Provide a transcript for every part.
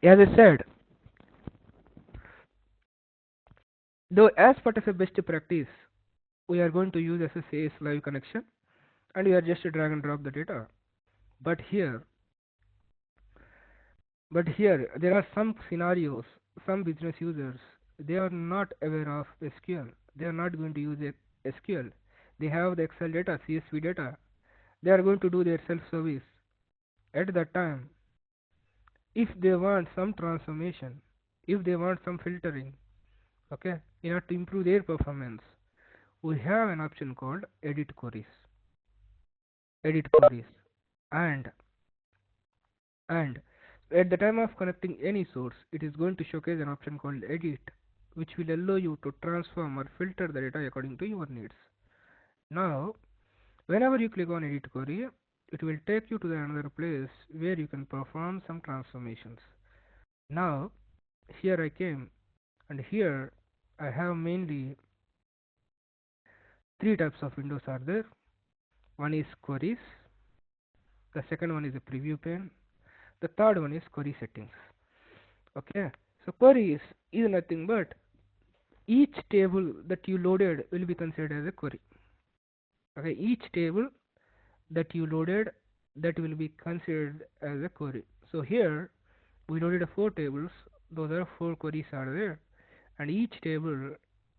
As I said, though as part of a best practice, we are going to use SSA's live connection and we are just drag and drop the data. But here, there are some scenarios, some business users, they are not aware of SQL. They are not going to use SQL. They have the Excel data, CSV data. They are going to do their self-service. At that time, if they want some transformation, if they want some filtering, okay, in order to improve their performance, we have an option called edit queries. Edit queries. And and at the time of connecting any source, it is going to showcase an option called edit, which will allow you to transform or filter the data according to your needs. Now, whenever you click on edit query, it will take you to another place where you can perform some transformations. Now, here I came, and here I have mainly three types of windows are there. One is queries, the second one is a preview pane, the third one is query settings. Okay, so queries is nothing but each table that you loaded will be considered as a query. Okay, each table that you loaded, that will be considered as a query. So here we loaded 4 tables, those are 4 queries are there, and each table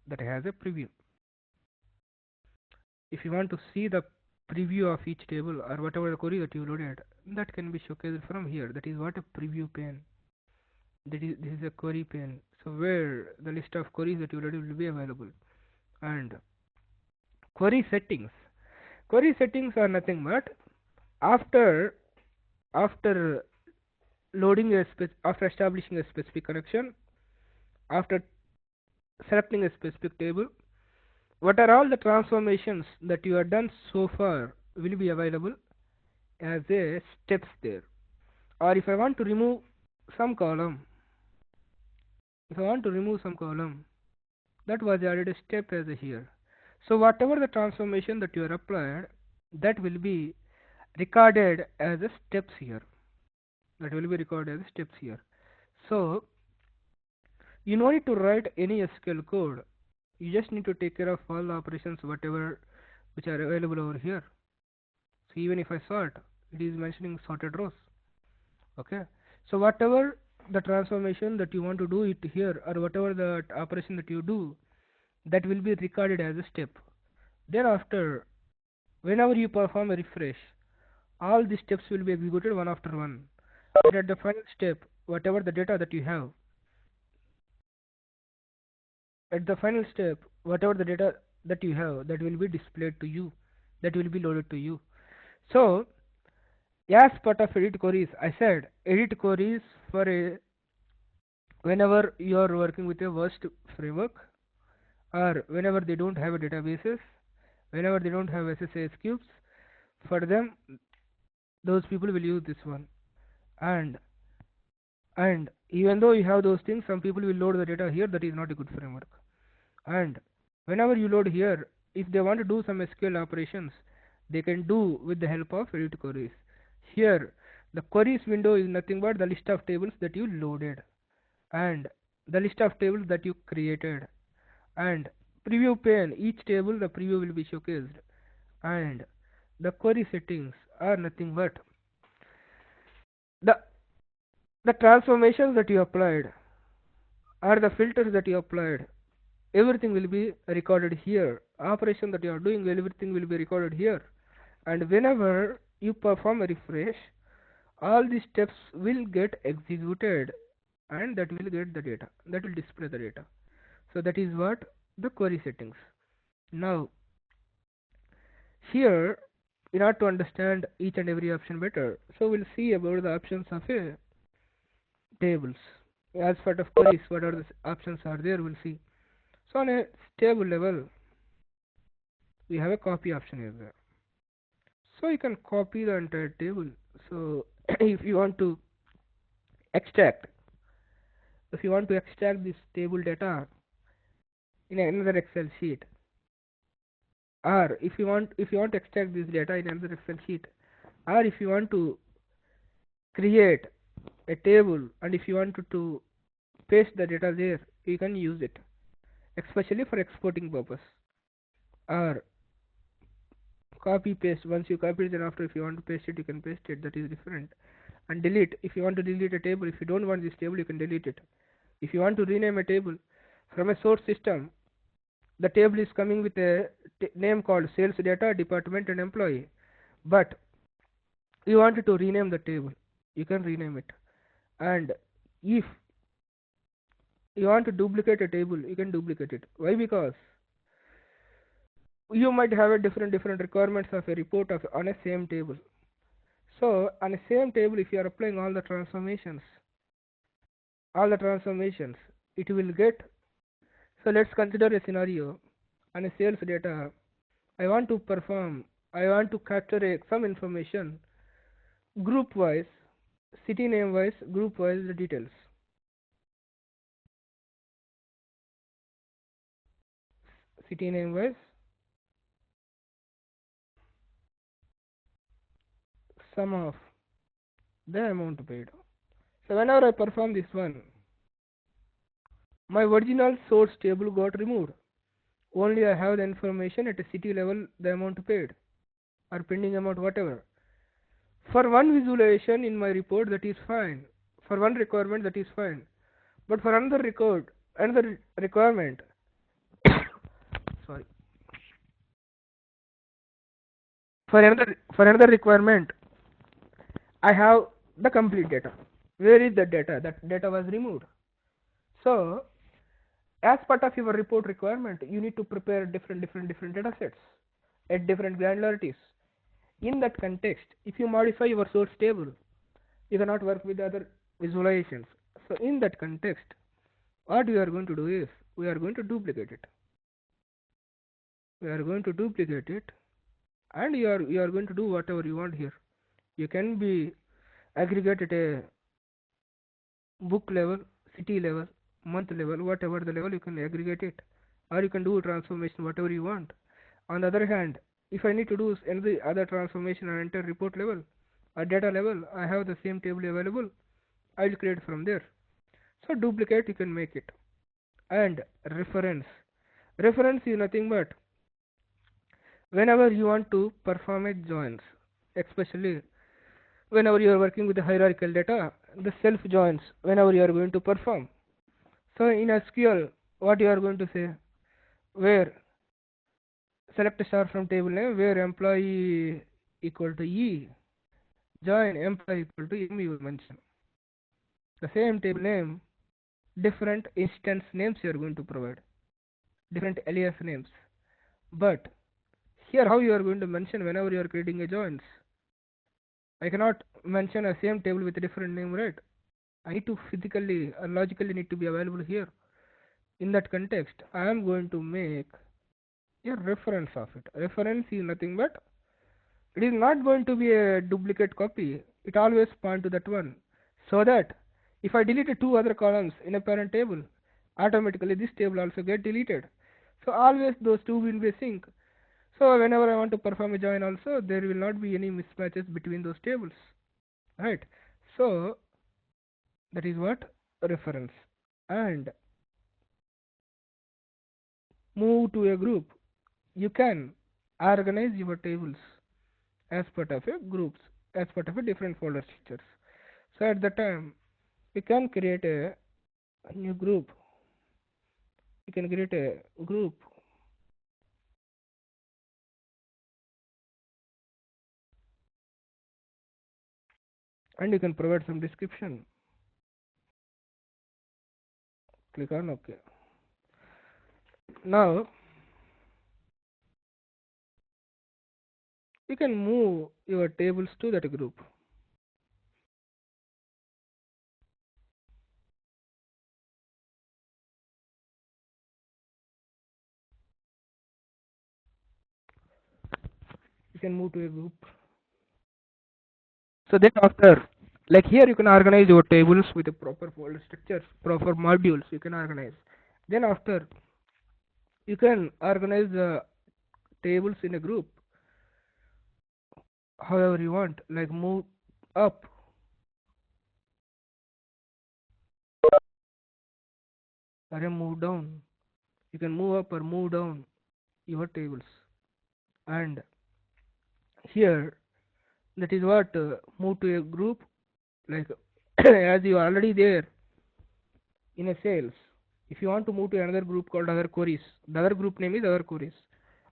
that has a preview. If you want to see the preview of each table or whatever the query that you loaded, that can be showcased from here. That is what a preview pane. This is a query pane. So where the list of queries that you loaded will be available. And query settings. Query settings are nothing but after after loading after establishing a specific connection, after selecting a specific table, what are all the transformations that you have done so far will be available as a steps there. Or if I want to remove some column, that was added a step as a here. So whatever the transformation that you are applied, that will be recorded as a steps here. So you no need to write any SQL code. You just need to take care of all the operations whatever which are available over here. So even if I sort, it is mentioning sorted rows. Okay, so whatever the transformation that you want to do it here, or whatever the operation that you do, that will be recorded as a step. Thereafter, whenever you perform a refresh, all these steps will be executed one after one. And at the final step, whatever the data that you have, that will be displayed to you, that will be loaded to you. So as part of edit queries, I said edit queries for a whenever you are working with a worst framework, or whenever they don't have a databases, whenever they don't have SSAS cubes, for them those people will use this one. And even though you have those things, some people will load the data here. That is not a good framework. And whenever you load here, if they want to do some SQL operations, they can do with the help of edit queries. Here the queries window is nothing but the list of tables that you loaded and the list of tables that you created, and preview pane, each table the preview will be showcased, and the query settings are nothing but the transformations that you applied or the filters that you applied. Everything will be recorded here. Operation that you are doing, everything will be recorded here. And whenever you perform a refresh, all these steps will get executed, and that will get the data, that will display the data. So that is what the query settings. Now here, in order to understand each and every option better, so we'll see about the options of a tables. As part of queries, what are the options are there, we'll see. So on a table level, we have a copy option here there. So you can copy the entire table. So if you want to extract this table data in another Excel sheet, or if you want to extract this data in another Excel sheet, or if you want to create a table, and if you wanted to paste the data there, you can use it, especially for exporting purpose, or copy paste. Once you copy it, then after if you want to paste it, you can paste it. That is different. And delete, if you want to delete a table, if you don't want this table, you can delete it. If you want to rename a table from a source system, the table is coming with a name called sales data, department, and employee, but you wanted to rename the table, you can rename it. And if you want to duplicate a table, you can duplicate it. Why? Because you might have a different requirements of a report of on a same table. So on a same table, if you are applying all the transformations, it will get. So let's consider a scenario on a sales data. I want to perform. I want to capture some information group wise, city name wise, group wise, the details. City name wise, sum of the amount paid. So whenever I perform this one, my original source table got removed. Only I have the information at a city level, the amount paid or pending amount, whatever. For one visualization in my report, that is fine. For one requirement, that is fine. But for another requirement, sorry, for another requirement, I have the complete data. Where is the data? That data was removed. So as part of your report requirement, you need to prepare different data sets at different granularities. In that context, if you modify your source table, you cannot work with other visualizations. So in that context, what we are going to do is we are going to duplicate it. We are going to duplicate it, and you are going to do whatever you want here. You can be aggregate at a book level, city level, month level, whatever the level, you can aggregate it, or you can do transformation whatever you want. On the other hand, if I need to do any other transformation on entire report level or data level, I have the same table available. I will create from there. So duplicate, you can make it. And reference is nothing but whenever you want to perform a joins, especially whenever you are working with the hierarchical data, the self joins whenever you are going to perform. So in SQL, what you are going to say, where select a star from table name, where employee equal to E, join employee equal to M, you will mention the same table name, different instance names you are going to provide, different alias names. But here how you are going to mention whenever you are creating a joins, I cannot mention a same table with a different name, right? I need to physically or logically need to be available here. In that context, I am going to make a reference of it. Reference is nothing but it is not going to be a duplicate copy. It always point to that one, so that if I delete two other columns in a parent table, automatically this table also get deleted. So always those two will be sync. So whenever I want to perform a join also, there will not be any mismatches between those tables, right? So that is what reference. And move to a group, you can organize your tables as part of a groups, as part of a different folder structures. So at the time, we can create a new group. You can create a group, and you can provide some description. Click on OK. Now you can move your tables to that group. You can move to a group. So then after, like here, you can organize your tables with a proper folder structures, proper modules. You can organize. Then after, you can organize the tables in a group however you want, like move up or a move down. You can move up or move down your tables. And here, that is what move to a group, like as you are already there in a sales. If you want to move to another group called other queries, the other group name is other queries.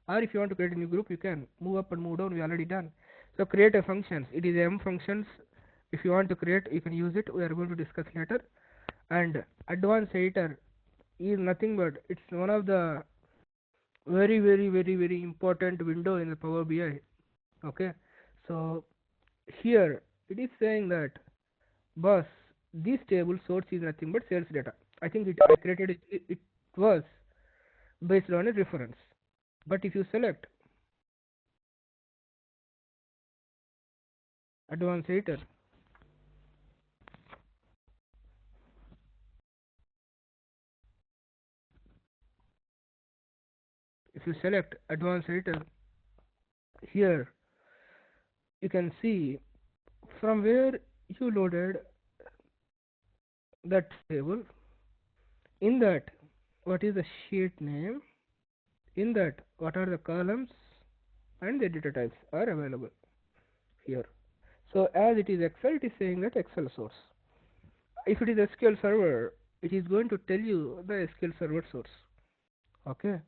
Or if you want to create a new group, you can move up and move down. We already done. So create a functions. It is M functions. If you want to create, you can use it. We are going to discuss later. And advanced editor is nothing but it's one of the very important window in the Power BI. Okay. So here it is saying that boss, this table source is nothing but sales data. I think I created it was based on a reference. But if you select advanced editor, if you select advanced editor, here you can see from where you loaded that table. In that, what is the sheet name? In that, what are the columns and the data types are available here. So as it is Excel, it is saying that Excel source. If it is SQL Server, it is going to tell you the SQL Server source. Okay.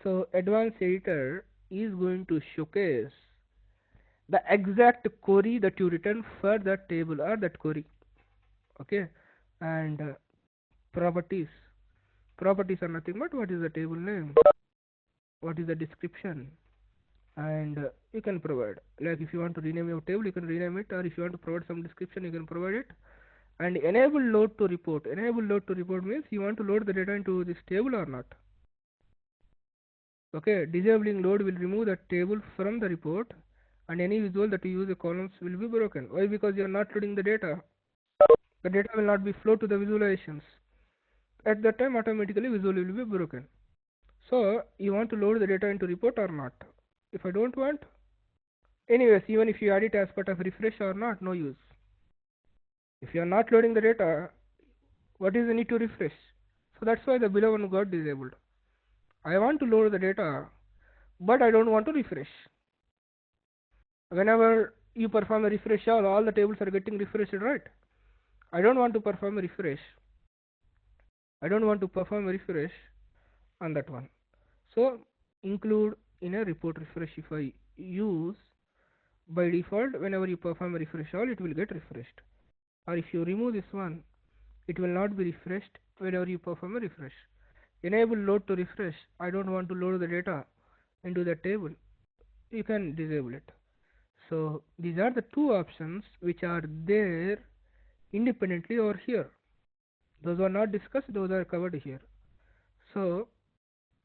So advanced editor is going to showcase the exact query that you return for that table or that query. Okay. And properties. Properties are nothing but what is the table name, what is the description, and you can provide. Like if you want to rename your table, you can rename it, or if you want to provide some description, you can provide it. And enable load to report. Enable load to report means you want to load the data into this table or not. Okay, disabling load will remove the table from the report, and any visual that you use the columns will be broken. Why? Because you are not loading the data. The data will not be flowed to the visualizations. At that time, automatically visual will be broken. So you want to load the data into report or not? If I don't want, anyways, even if you add it as part of refresh or not, no use. If you are not loading the data, what is the need to refresh? So that's why the below one got disabled. I want to load the data, but I don't want to refresh. Whenever you perform a refresh, all the tables are getting refreshed, right? I don't want to perform a refresh. I don't want to perform a refresh on that one. So include in a report refresh. If I use, by default, whenever you perform a refresh all, it will get refreshed. Or if you remove this one, it will not be refreshed whenever you perform a refresh. Enable load to refresh. I don't want to load the data into the table. You can disable it. So these are the two options which are there independently over here. Those are not discussed, those are covered here. So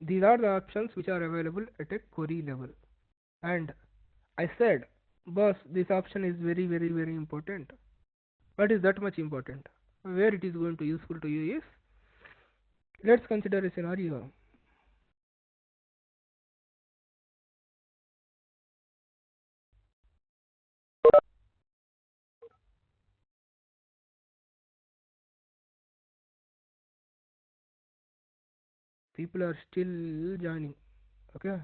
these are the options which are available at a query level. And I said, boss, this option is very important. What is that much important? Where it is going to useful to you is, let's consider a scenario. People are still joining. Okay.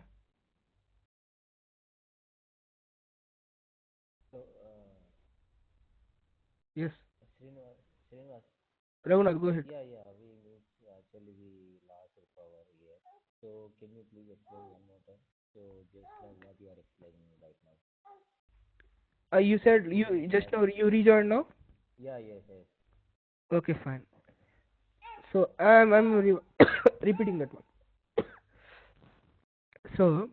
So, Yes. Srinivas, Raghunath, go ahead. actually we lost the power here. So, can you please explain one more time? So, just like what you are explaining right now. You said So, you just like, now you rejoined now. yes. Okay, fine. So I'm repeating that one. So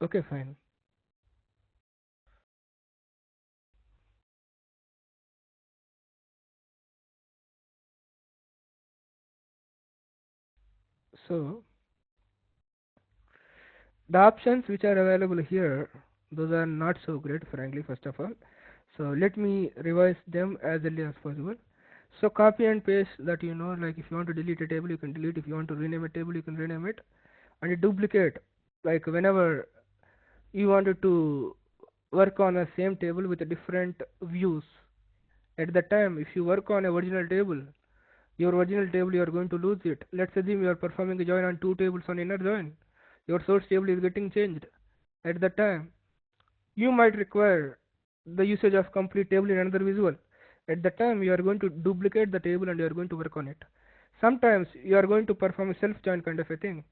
okay, fine. So the options which are available here, those are not so great, frankly. First of all, so let me revise them as early as possible. So copy and paste that, like if you want to delete a table, you can delete. If you want to rename a table, you can rename it. And you duplicate, like whenever you wanted to work on a same table with a different views. At the time, if you work on a original table, your original table you are going to lose it. Let's assume you are performing a join on two tables on inner join. Your source table is getting changed. At the time, you might require the usage of complete table in another visual. At the time, you are going to duplicate the table and you are going to work on it. Sometimes you are going to perform a self join kind of a thing.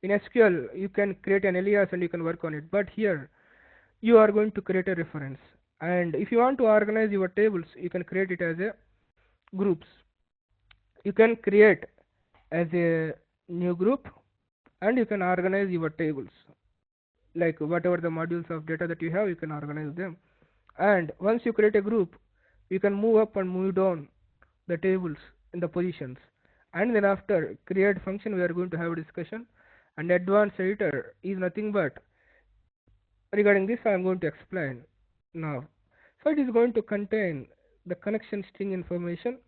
In SQL, you can create an alias and you can work on it. But here, you are going to create a reference. And if you want to organize your tables, you can create it as a groups. You can create as a new group and you can organize your tables. Like whatever the modules of data that you have, you can organize them. And once you create a group, you can move up and move down the tables in the positions. And then after create function, we are going to have a discussion. And advanced editor is nothing but, regarding this I am going to explain now. So it is going to contain the connection string information.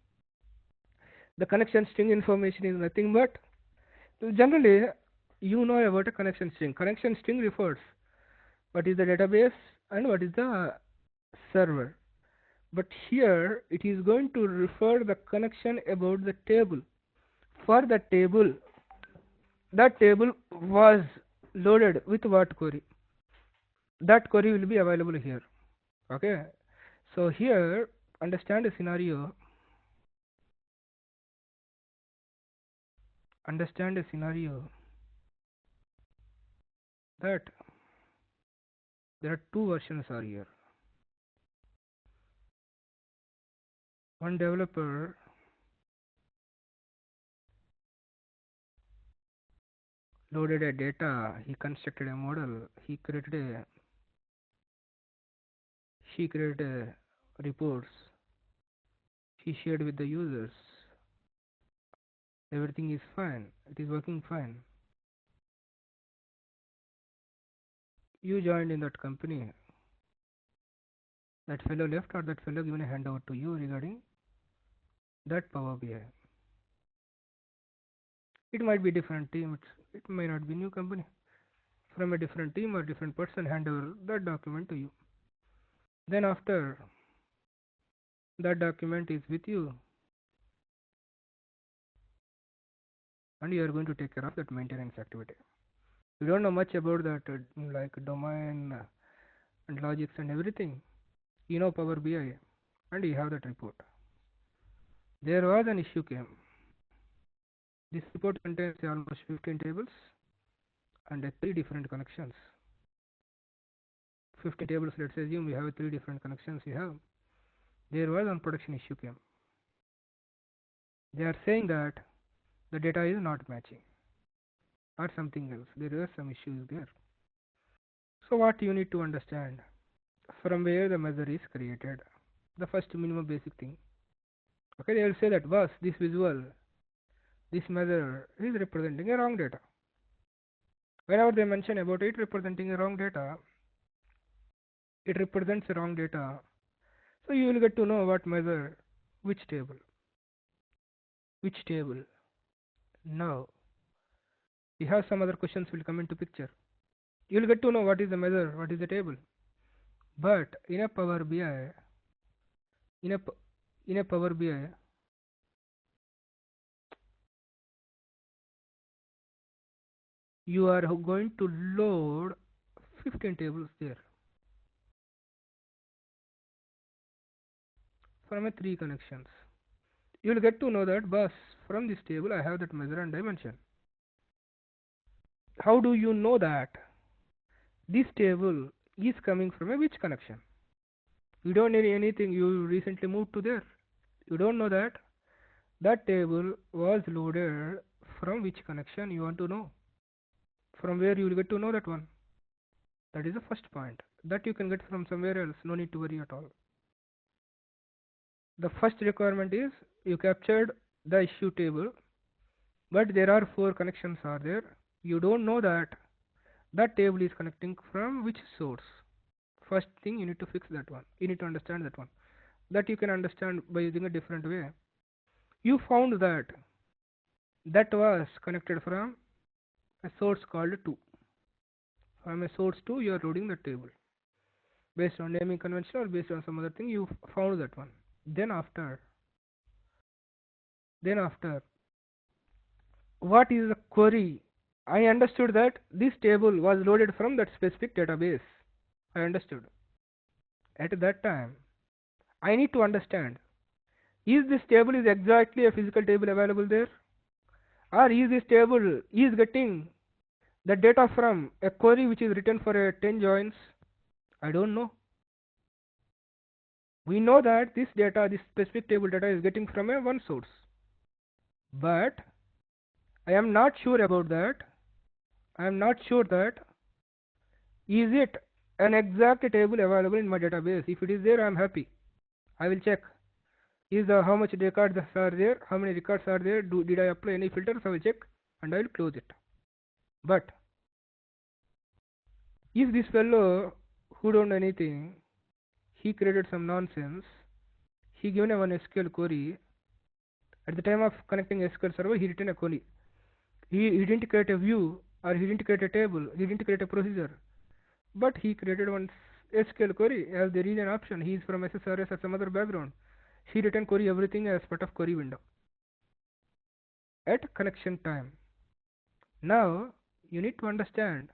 The connection string information is nothing but, generally you know about a connection string. Connection string refers what is the database and what is the server. But here it is going to refer the connection about the table. For the table, that table was loaded with what query. That query will be available here. Okay. So here, understand a scenario. Understand a scenario that there are two versions are here. One developer loaded a data, he constructed a model, he created a reports, he shared with the users. Everything is fine. It is working fine. You joined in that company. That fellow left or that fellow given a handover to you regarding that Power BI. It might be different team. It may not be new company. From a different team or different person hand over that document to you. Then after that document is with you and you are going to take care of that maintenance activity. You don't know much about that like domain and logics and everything. You know Power BI and you have that report. There was an issue came. This report contains almost 15 tables and 3 different connections. 15 tables, let's assume we have 3 different connections we have. There was one production issue came. They are saying that the data is not matching or something else. There are some issues there. So what you need to understand, from where the measure is created, the first minimum basic thing. Okay, they will say that boss, this visual, this measure is representing a wrong data. Whenever they mention about it representing a wrong data, it represents a wrong data. So you will get to know what measure, which table, which table. Now we have some other questions will come into picture. You will get to know what is the measure, what is the table. But in a Power BI, in a in a Power BI, you are going to load 15 tables there from a 3 connections. You will get to know that boss, from this table I have that measure and dimension. How do you know that this table is coming from a which connection? You don't need anything, you recently moved to there. You don't know that that table was loaded from which connection. You want to know from where you will get to know that one. That is the first point. That you can get from somewhere else, no need to worry at all. The first requirement is you captured the issue table, but there are 4 connections are there. You don't know that table is connecting from which source. First thing you need to fix that one. You need to understand that one. That you can understand by using a different way. You found that that was connected from a source called to. From a source to, you are loading the table based on naming convention or based on some other thing. You found that one. Then after, then after, what is the query? I understood that this table was loaded from that specific database. I understood. At that time, I need to understand, is this table is exactly a physical table available there, or is this table is getting the data from a query which is written for a 10 joins? I don't know. We know that this data, this specific table data is getting from a one source, but I am not sure about that. I am not sure that is it an exact table available in my database. If it is there, I am happy. I will check. Is the how much records are there? How many records are there? Did I apply any filters? I will check and I will close it. But if this fellow who don't know anything, he created some nonsense. He given a one SQL query. At the time of connecting SQL server, he written a query. He didn't create a view, or he didn't create a table. He didn't create a procedure. But he created one SQL query as there is an option. He is from SSRS or some other background. He written query everything as part of query window at connection time. Now you need to understand,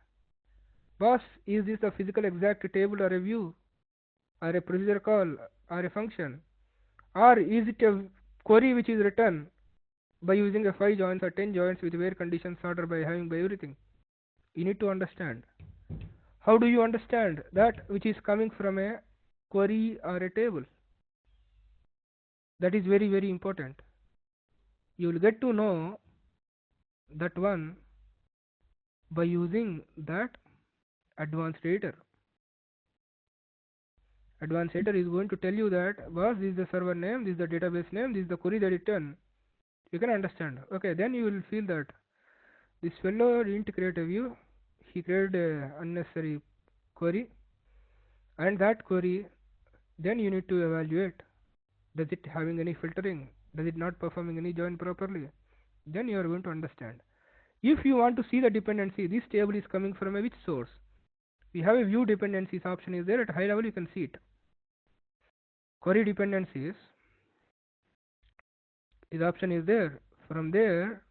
boss, is this a physical exact table or a view or a procedure call or a function, or is it a query which is written by using a 5 joins or 10 joins with where conditions order by having by everything? You need to understand. How do you understand that which is coming from a query or a table? That is very very important. You will get to know that one by using that advanced editor. Advanced editor is going to tell you that, boss, this is the server name, this is the database name, this is the query that it done. You can understand. Okay, then you will feel that this fellow didn't create a view, he created a unnecessary query, and that query, then you need to evaluate, does it having any filtering, does it not performing any join properly? Then you are going to understand. If you want to see the dependency, this table is coming from a which source? We have a view dependencies option is there. At high level you can see it. Query dependencies, this option is there. From there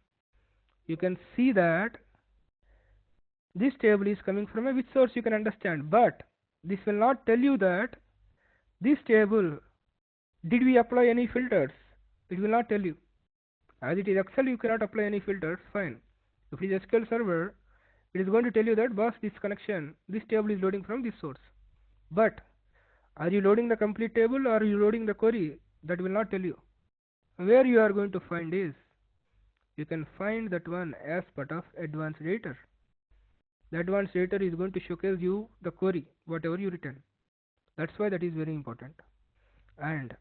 you can see that this table is coming from a which source, you can understand. But this will not tell you that this table, did we apply any filters? It will not tell you. As it is Excel, you cannot apply any filters, fine. If it is SQL server, it is going to tell you that, boss, this connection, this table is loading from this source. But are you loading the complete table or are you loading the query? That will not tell you. Where you are going to find is, you can find that one as part of advanced editor. The advanced editor is going to showcase you the query, whatever you written. That's why that is very important. And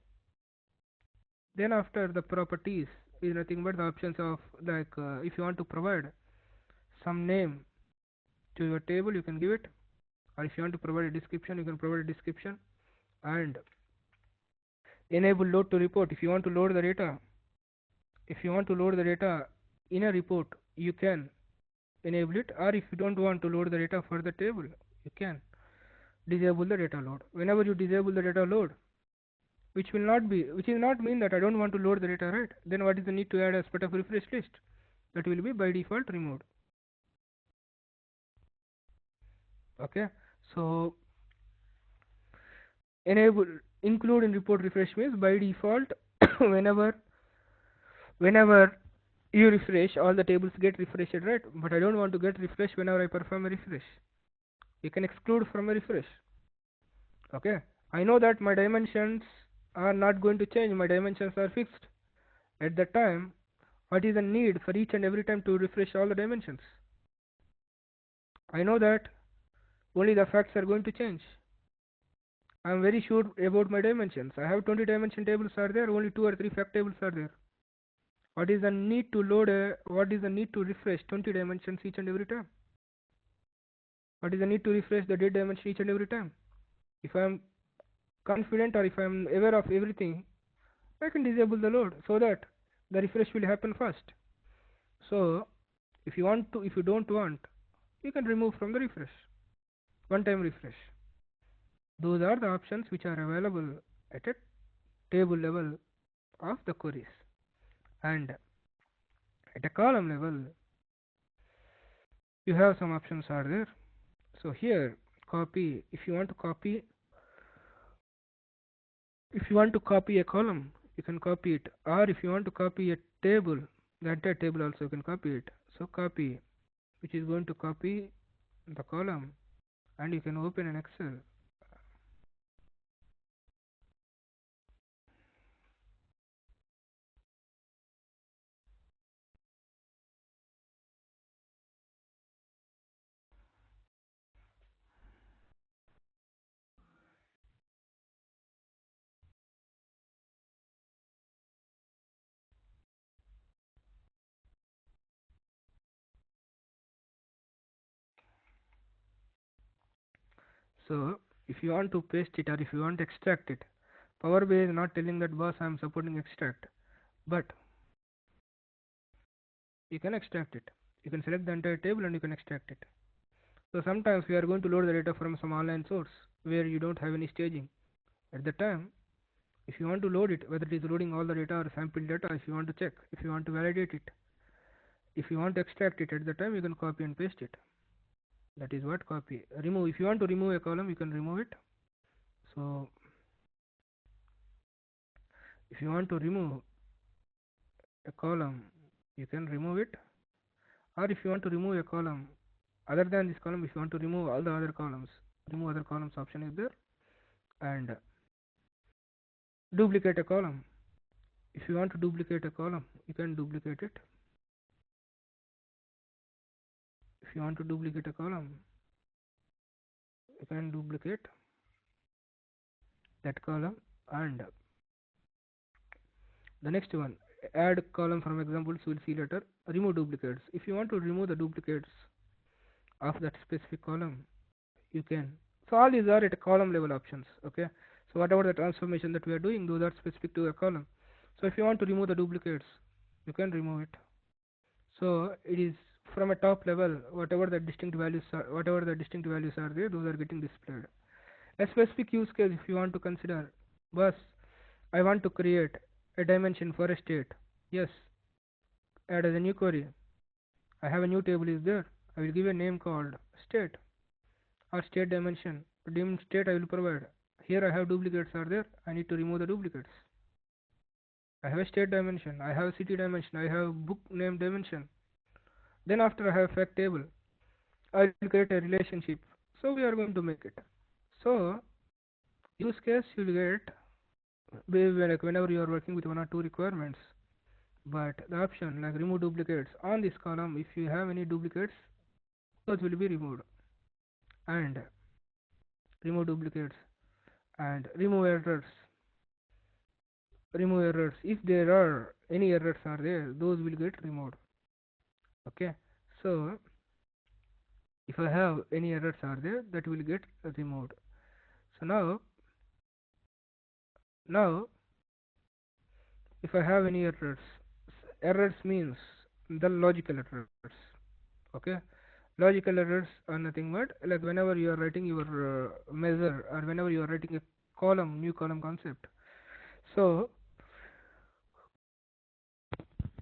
then after, the properties is nothing but the options of, like, if you want to provide some name to your table, you can give it, or if you want to provide a description, you can provide a description. And enable load to report. If you want to load the data, if you want to load the data in a report, you can enable it. Or if you don't want to load the data for the table, you can disable the data load. Whenever you disable the data load, which will not mean that I don't want to load the data, right? Then what is the need to add as part of refresh list? That will be by default removed. Okay, so enable include in report refresh means by default whenever you refresh, all the tables get refreshed, right? But I don't want to get refreshed whenever I perform a refresh. You can exclude from a refresh. Okay, I know that my dimensions are not going to change, my dimensions are fixed. At that time, what is the need for each and every time to refresh all the dimensions? I know that only the facts are going to change. I am very sure about my dimensions. I have 20 dimension tables are there, only 2 or 3 fact tables are there. What is the need to what is the need to refresh 20 dimensions each and every time? What is the need to refresh the date dimension each and every time? If I am confident or if I am aware of everything, I can disable the load, so that the refresh will happen first. So if you don't want, you can remove from the refresh, one time refresh. Those are the options which are available at a table level of the queries. And at a column level, you have some options are there. So here, copy, if you want to copy a column, you can copy it, or if you want to copy a table, the entire table also you can copy it. So copy, which is going to copy the column, and you can open an Excel. So if you want to paste it or if you want to extract it, Power BI is not telling that boss I am supporting extract, but you can extract it. You can select the entire table and you can extract it. So sometimes we are going to load the data from some online source where you don't have any staging. At the time, if you want to load it, whether it is loading all the data or sample data, if you want to check, if you want to validate it, if you want to extract it, at the time you can copy and paste it. That is what copy. Remove, if you want to remove a column, you can remove it. So if you want to remove a column, you can remove it. Or if you want to remove a column other than this column, if you want to remove all the other columns, remove other columns option is there. And duplicate a column, if you want to duplicate a column, you can duplicate it. If you want to duplicate a column, you can duplicate that column. And the next one, add column from examples, we'll see later. Remove duplicates, if you want to remove the duplicates of that specific column, you can. So all these are at a column level options. Okay, so whatever the transformation that we are doing, those are specific to a column. So if you want to remove the duplicates, you can remove it. So it is from a top level, whatever the distinct values are there, those are getting displayed. A specific use case, if you want to consider, bus, I want to create a dimension for a state. Yes, add as a new query. I have a new table is there. I will give a name called state or state dimension. To dim state I will provide. Here I have duplicates are there. I need to remove the duplicates. I have a state dimension. I have a city dimension. I have book name dimension. Then after I have fact table, I will create a relationship. So we are going to make it. So use case you will get like whenever you are working with one or two requirements. But the option like remove duplicates on this column, if you have any duplicates, those will be removed. And remove duplicates and remove errors. If there are any errors are there, those will get removed. Okay, so if I have any errors are there, that will get removed. So now if I have any errors means the logical errors. Okay, logical errors are nothing but like whenever you are writing your measure or whenever you are writing a new column concept. So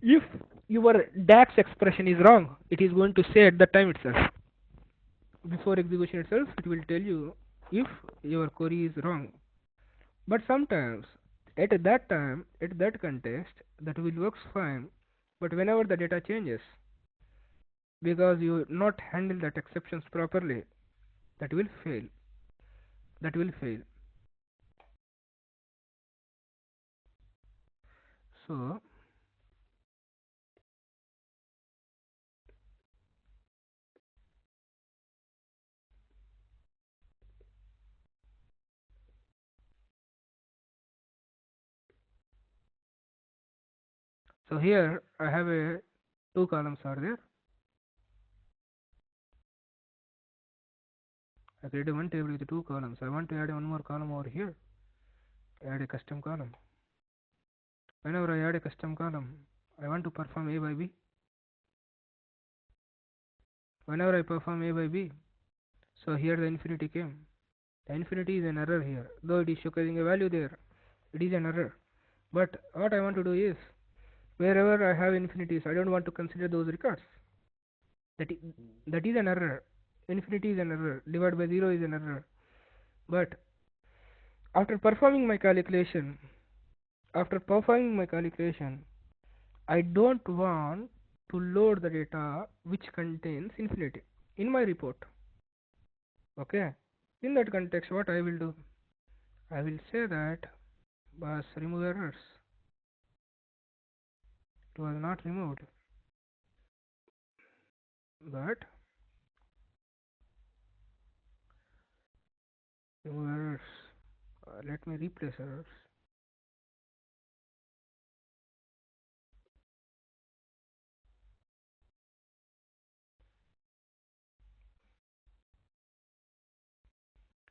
if your DAX expression is wrong, it is going to say at the time itself, before execution itself, it will tell you if your query is wrong. But sometimes at that time, at that context, that will works fine. But whenever the data changes, because you not handle that exceptions properly, that will fail. That will fail. So here I have a two columns are there. I created one table with two columns. I want to add one more column over here. Add a custom column. Whenever I add a custom column, I want to perform A by B. Whenever I perform A by B, so here the infinity came. The infinity is an error here, though it is showcasing a value there. It is an error. But what I want to do is, wherever I have infinities, I don't want to consider those records. That is, that is an error. Infinity is an error. Divide by 0 is an error. But after performing my calculation, after performing my calculation, I don't want to load the data which contains infinity in my report. Okay. In that context, what I will do? I will say that bus remove errors. It was not removed, but remove errors. Let me replace errors.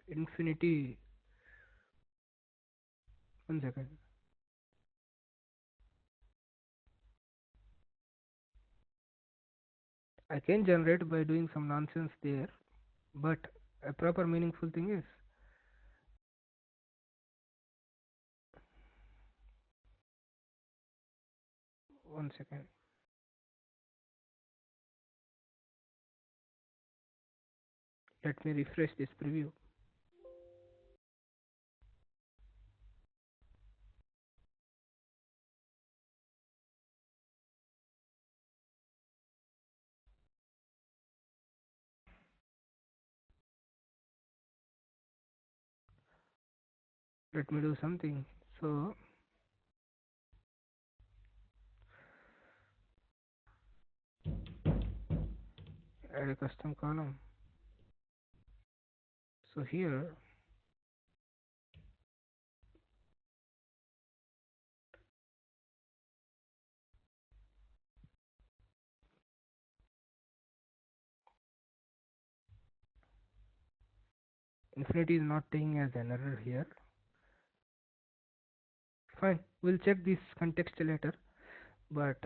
Infinity. 1 second. I can generate by doing some nonsense there, but a proper meaningful thing is 1 second. Let me refresh this preview. Let me do something. So add a custom column. So here infinity is not taking as an error here. Fine, we'll check this context later, but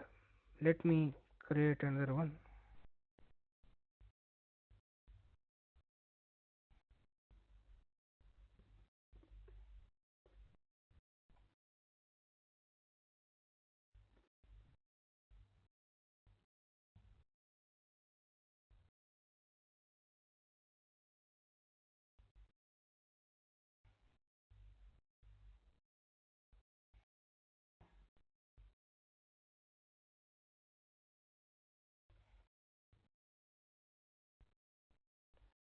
let me create another one.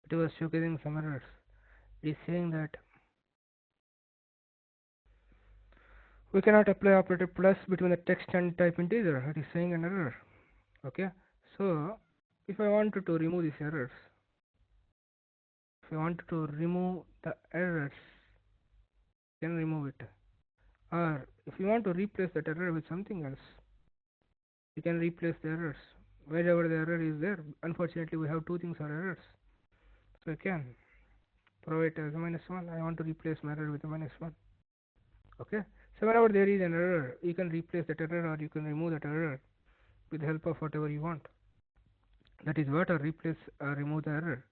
It was showcasing some errors. It is saying that we cannot apply operator plus between the text and type integer. It is saying an error. Okay, so if I wanted to remove these errors, if I wanted to remove the errors, you can remove it. Or if you want to replace that error with something else, you can replace the errors. Wherever the error is there, unfortunately we have two things are errors. So I can provide as a -1. I want to replace my error with a -1. Okay. So whenever there is an error, you can replace that error or you can remove that error with the help of whatever you want. That is what, or replace or remove the error.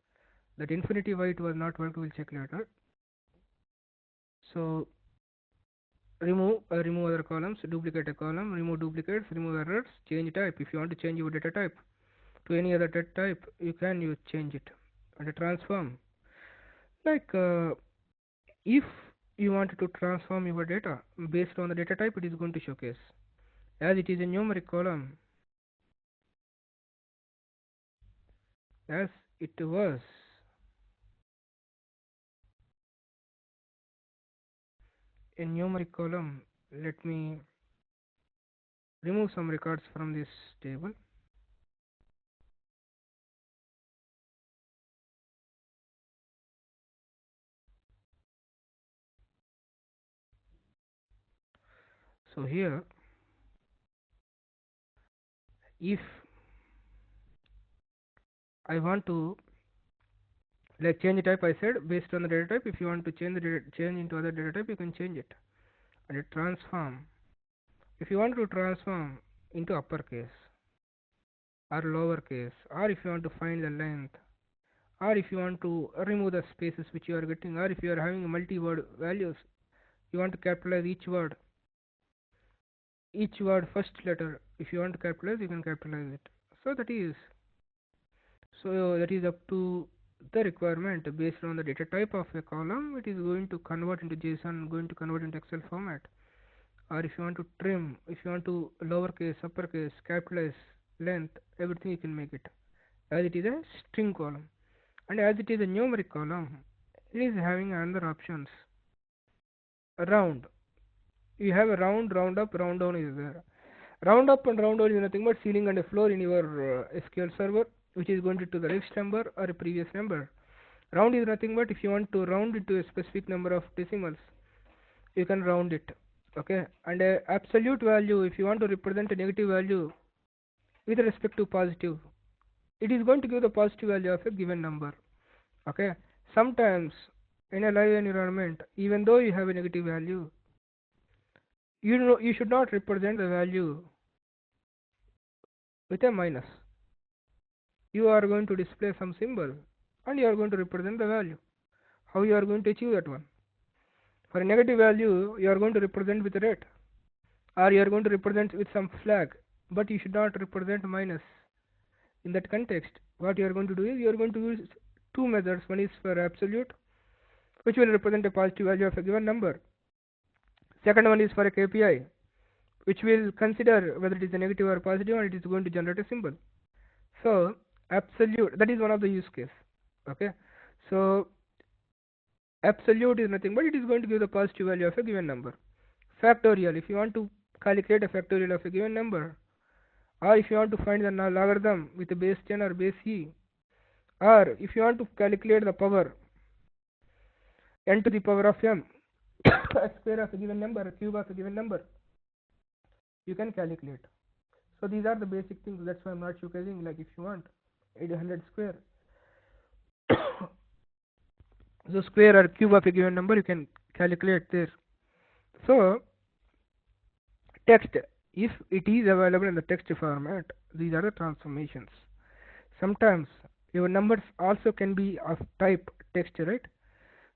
That infinity why it was not worked, we'll check later. So remove other columns, duplicate a column, remove duplicates, remove errors, change type. If you want to change your data type to any other data type, you can use change it. And a transform, like if you want to transform your data based on the data type, it is going to showcase. As it is a numeric column, as it was a numeric column, let me remove some records from this table. So here, if I want to like change type, I said based on the data type. If you want to change the data, change into other data type, you can change it. And a transform, if you want to transform into uppercase or lowercase, or if you want to find the length, or if you want to remove the spaces which you are getting, or if you are having multi-word values, you want to capitalize each word first letter. If you want to capitalize, you can capitalize it. So that is up to the requirement based on the data type of a column. It is going to convert into JSON, going to convert into Excel format. Or if you want to trim, if you want to lowercase, uppercase, capitalize, length, everything you can make it. As it is a string column, and as it is a numeric column, it is having another options. Round. You have a round, round up, round down is there. Round up and round down is nothing but ceiling and a floor in your SQL server, which is going to the next number or a previous number. Round is nothing but if you want to round it to a specific number of decimals, you can round it. Okay, and a absolute value, if you want to represent a negative value with respect to positive, it is going to give the positive value of a given number. Okay, sometimes in a live environment, even though you have a negative value, you should not represent the value with a minus. You are going to display some symbol and you are going to represent the value. How you are going to achieve that one? For a negative value, you are going to represent with a red, or you are going to represent with some flag, but you should not represent minus. In that context, what you are going to do is you are going to use two methods. One is for absolute, which will represent a positive value of a given number. Second one is for a KPI, which will consider whether it is a negative or positive, and it is going to generate a symbol. So absolute, that is one of the use case. Okay, so absolute is nothing but it is going to give the positive value of a given number. Factorial, if you want to calculate a factorial of a given number, or if you want to find the logarithm with a base 10 or base e, or if you want to calculate the power n to the power of m a square of a given number, a cube of a given number, you can calculate. So these are the basic things. That's why I'm not showcasing. Like if you want 800 square, the square or cube of a given number, you can calculate this. So text, if it is available in the text format, these are the transformations. Sometimes your numbers also can be of type text, right?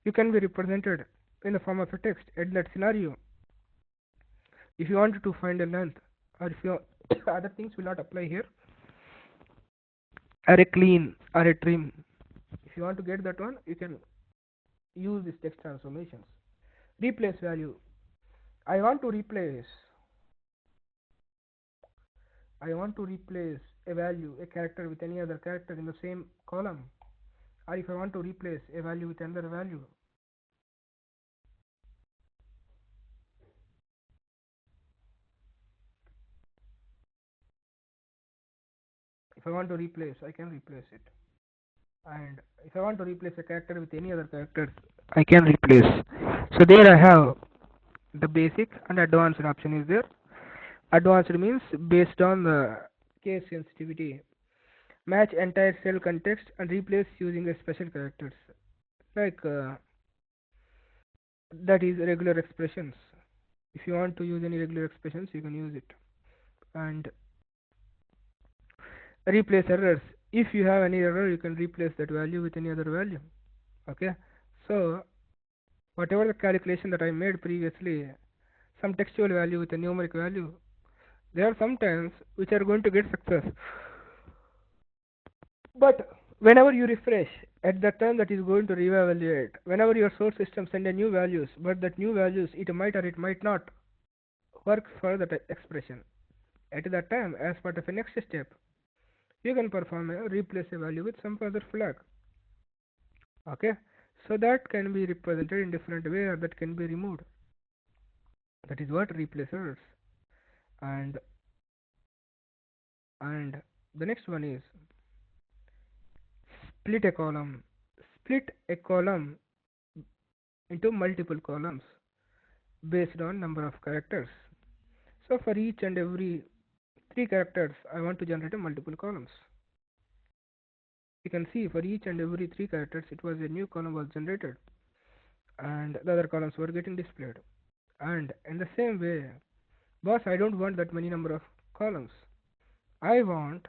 You can be represented in the form of a text. In that scenario, if you wanted to find a length, or if you other things will not apply here, or a clean or a trim, if you want to get that one, you can use these text transformations. Replace value. I want to replace a value, a character with any other character in the same column, or if I want to replace a value with another value, if I want to replace, I can replace it. And if I want to replace a character with any other character, I can replace. So there I have the basic and advanced option is there. Advanced means based on the case sensitivity. Match entire cell context and replace using a special characters. Like that is regular expressions. If you want to use any regular expressions, you can use it. And replace errors. If you have any error, you can replace that value with any other value. Okay. So whatever the calculation that I made previously, some textual value with a numeric value, there are some times which are going to get success. But whenever you refresh, at that time that is going to reevaluate. Whenever your source system send a new values, but that new values it might or it might not work for that expression. At that time, as part of a next step, you can perform a replace a value with some further flag. Okay, so that can be represented in different way, or that can be removed. That is what replace errors. And and the next one is split a column. Split a column into multiple columns based on number of characters. So for each and every 3 characters, I want to generate a multiple columns. You can see for each and every 3 characters, it was a new column was generated, and the other columns were getting displayed. And in the same way, boss, I don't want that many number of columns. I want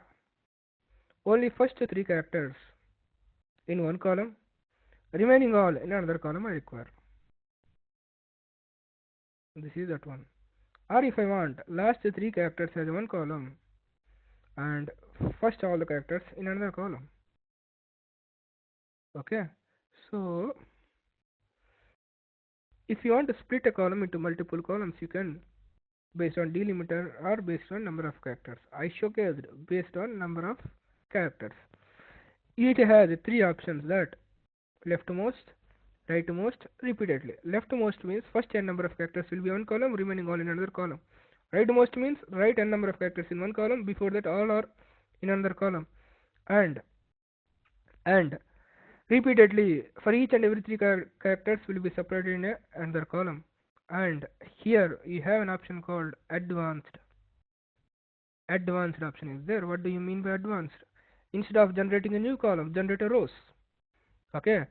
only first three characters in one column, remaining all in another column I require. This is that one. Or if I want last three characters as one column and first all the characters in another column. Okay. So if you want to split a column into multiple columns, you can based on delimiter or based on number of characters. I showcased based on number of characters. It has three options, that leftmost, rightmost, repeatedly. Leftmost means first n number of characters will be one column, remaining all in another column. Rightmost means right n number of characters in one column, before that all are in another column. And repeatedly for each and every three characters will be separated in another column. And here you have an option called advanced. Advanced option is there. What do you mean by advanced? Instead of generating a new column, generate a rows. Okay.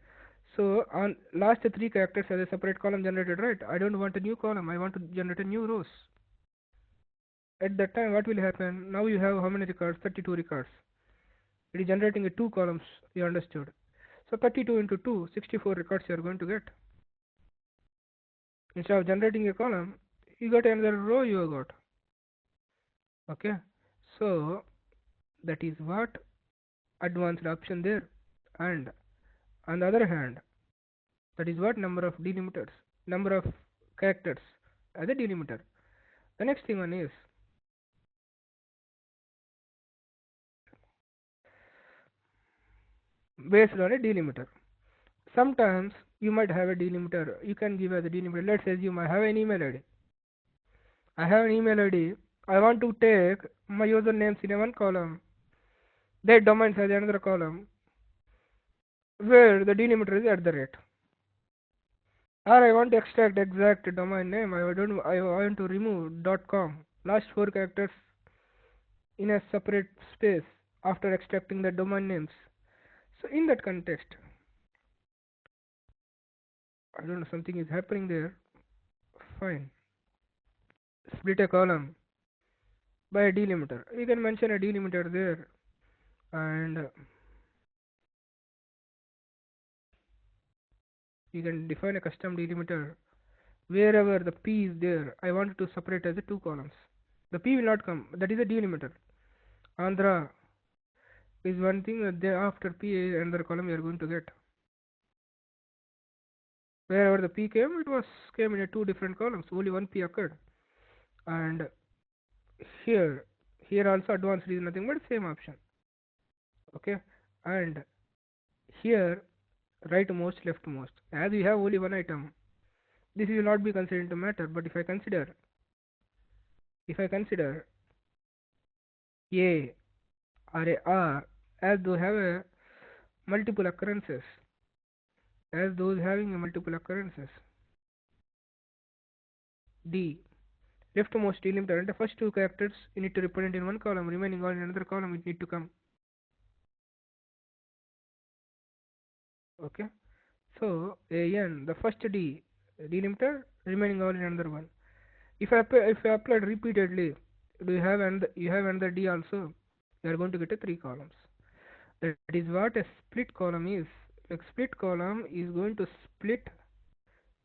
So on last three characters as a separate column generated, right? I don't want a new column, I want to generate a new rows. At that time what will happen? Now you have how many records? 32 records. It is generating a two columns, you understood. So 32 into 2, 64 records you are going to get. Instead of generating a column, you got another row you have got. Okay. So that is what advanced option there. And on the other hand, that is what number of delimiters, number of characters as a delimiter. The next thing one is based on a delimiter. Sometimes you might have a delimiter, you can give as a delimiter. Let's assume I have an email ID. I have an email ID. I want to take my usernames in a one column, their domains as another column, where the delimiter is at the rate. Or I want to extract exact domain name. I want to remove .com last four characters in a separate space after extracting the domain names. So in that context, I don't know, something is happening there. Fine. Split a column by a delimiter. You can mention a delimiter there, and you can define a custom delimiter wherever the p is there. I want to separate as a two columns. The p will not come. That is a delimiter. Andhra is one thing. There after p another column you are going to get. Wherever the p came, it was came in a two different columns. Only one p occurred. And here here also advanced is nothing but same option. Okay. And here rightmost, leftmost. As we have only one item, this will not be considered into matter. But if I consider A or a R as those have a multiple occurrences, as those having a multiple occurrences, D leftmost delimiter, and the first two characters you need to represent in one column, remaining all in another column it need to come. Okay. So AN, the first D delimiter, remaining all in another one. If I applied repeatedly, do you have another D also? You are going to get a three columns. That is what a split column is. A split column is going to split.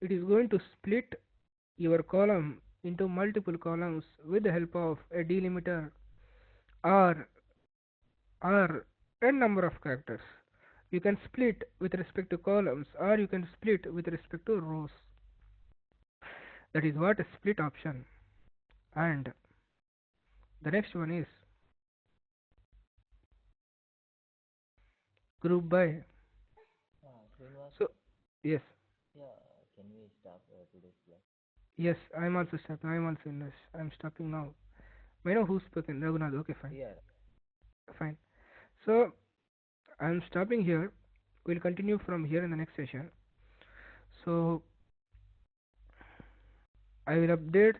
It is going to split your column into multiple columns with the help of a delimiter or n number of characters. You can split with respect to columns or you can split with respect to rows. That is what a split option. And the next one is group by. Srinivas, So yes, yeah, can we stop today's class? yes, I'm also stopping. I'm also in this. I'm stopping now. I know who's spoken. Raghunath. Okay, fine, Yeah, fine. So I'm stopping here. We'll continue from here in the next session. So I will update